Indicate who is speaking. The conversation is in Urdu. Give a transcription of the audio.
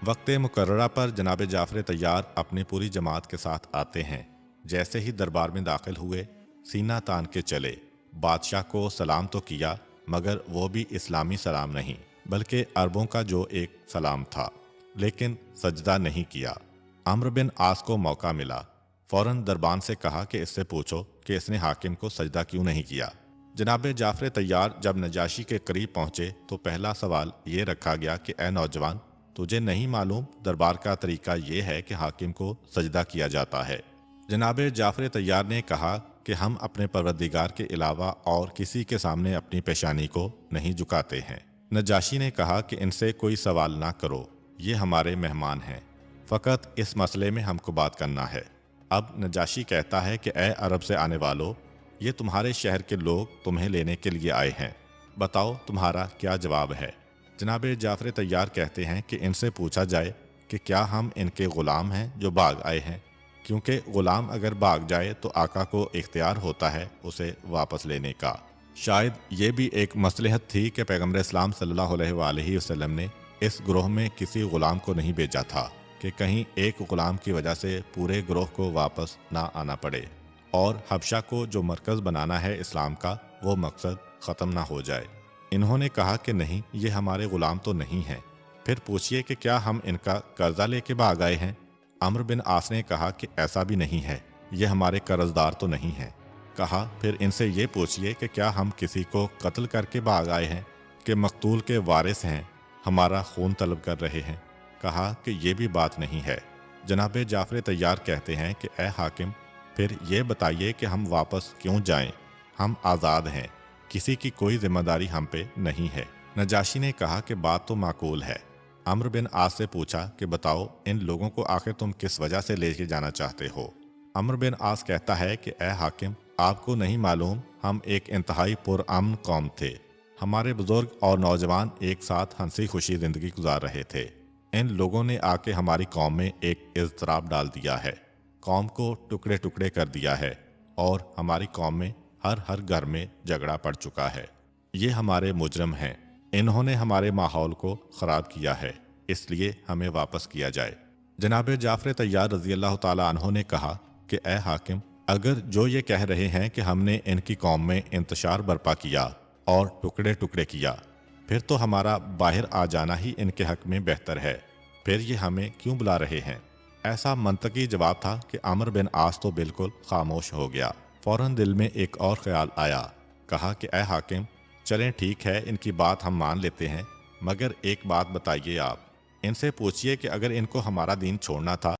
Speaker 1: وقت مقررہ پر جناب جعفر طیار اپنی پوری جماعت کے ساتھ آتے ہیں۔ جیسے ہی دربار میں داخل ہوئے سینہ تان کے چلے۔ بادشاہ کو سلام تو کیا مگر وہ بھی اسلامی سلام نہیں بلکہ عربوں کا جو ایک سلام تھا، لیکن سجدہ نہیں کیا۔ عمرو بن عاص کو موقع ملا، فوراً دربان سے کہا کہ اس سے پوچھو کہ اس نے حاکم کو سجدہ کیوں نہیں کیا۔ جناب جعفر طیار جب نجاشی کے قریب پہنچے تو پہلا سوال یہ رکھا گیا کہ اے نوجوان، تجھے نہیں معلوم دربار کا طریقہ یہ ہے کہ حاکم کو سجدہ کیا جاتا ہے؟ جناب جعفر طیار نے کہا کہ ہم اپنے پروردگار کے علاوہ اور کسی کے سامنے اپنی پیشانی کو نہیں جھکاتے ہیں۔ نجاشی نے کہا کہ ان سے کوئی سوال نہ کرو، یہ ہمارے مہمان ہیں، فقط اس مسئلے میں ہم کو بات کرنا ہے۔ اب نجاشی کہتا ہے کہ اے عرب سے آنے والو، یہ تمہارے شہر کے لوگ تمہیں لینے کے لیے آئے ہیں، بتاؤ تمہارا کیا جواب ہے؟ جناب جعفر طیار کہتے ہیں کہ ان سے پوچھا جائے کہ کیا ہم ان کے غلام ہیں جو بھاگ آئے ہیں، کیونکہ غلام اگر بھاگ جائے تو آقا کو اختیار ہوتا ہے اسے واپس لینے کا۔ شاید یہ بھی ایک مصلحت تھی کہ پیغمبر اسلام صلی اللہ علیہ وآلہ وسلم نے اس گروہ میں کسی غلام کو نہیں بھیجا تھا کہ کہیں ایک غلام کی وجہ سے پورے گروہ کو واپس نہ آنا پڑے اور حبشہ کو جو مرکز بنانا ہے اسلام کا وہ مقصد ختم نہ ہو جائے۔ انہوں نے کہا کہ نہیں، یہ ہمارے غلام تو نہیں ہیں، پھر پوچھئے کہ کیا ہم ان کا قرضہ لے کے بھاگ آئے ہیں؟ عمرو بن عاص نے کہا کہ ایسا بھی نہیں ہے، یہ ہمارے قرض دار تو نہیں ہیں۔ کہا پھر ان سے یہ پوچھئے کہ کیا ہم کسی کو قتل کر کے بھاگ آئے ہیں کہ مقتول کے وارث ہیں، ہمارا خون طلب کر رہے ہیں؟ کہا کہ یہ بھی بات نہیں ہے۔ جناب جعفر طیار کہتے ہیں کہ اے حاکم، پھر یہ بتائیے کہ ہم واپس کیوں جائیں؟ ہم آزاد ہیں، کسی کی کوئی ذمہ داری ہم پہ نہیں ہے۔ نجاشی نے کہا کہ بات تو معقول ہے۔ عمرو بن عاص سے پوچھا کہ بتاؤ ان لوگوں کو آخر تم کس وجہ سے لے کے جانا چاہتے ہو؟ عمرو بن عاص کہتا ہے کہ اے حاکم، آپ کو نہیں معلوم ہم ایک انتہائی پرامن قوم تھے، ہمارے بزرگ اور نوجوان ایک ساتھ ہنسی خوشی زندگی گزار رہے تھے، ان لوگوں نے آ کے ہماری قوم میں ایک اضطراب ڈال دیا ہے، قوم کو ٹکڑے ٹکڑے کر دیا ہے اور ہماری قوم میں ہر گھر میں جھگڑا پڑ چکا ہے۔ یہ ہمارے مجرم ہیں، انہوں نے ہمارے ماحول کو خراب کیا ہے، اس لیے ہمیں واپس کیا جائے۔ جناب جعفر طیار رضی اللہ تعالیٰ عنہ نے کہا کہ اے حاکم، اگر جو یہ کہہ رہے ہیں کہ ہم نے ان کی قوم میں انتشار برپا کیا اور ٹکڑے ٹکڑے کیا، پھر تو ہمارا باہر آ جانا ہی ان کے حق میں بہتر ہے، پھر یہ ہمیں کیوں بلا رہے ہیں؟ ایسا منطقی جواب تھا کہ عمرو بن عاص تو بالکل خاموش ہو گیا۔ فوراً دل میں ایک اور خیال آیا، کہا کہ اے حاکم، چلیں ٹھیک ہے، ان کی بات ہم مان لیتے ہیں، مگر ایک بات بتائیے آپ، ان سے پوچھئے کہ اگر ان کو ہمارا دین چھوڑنا تھا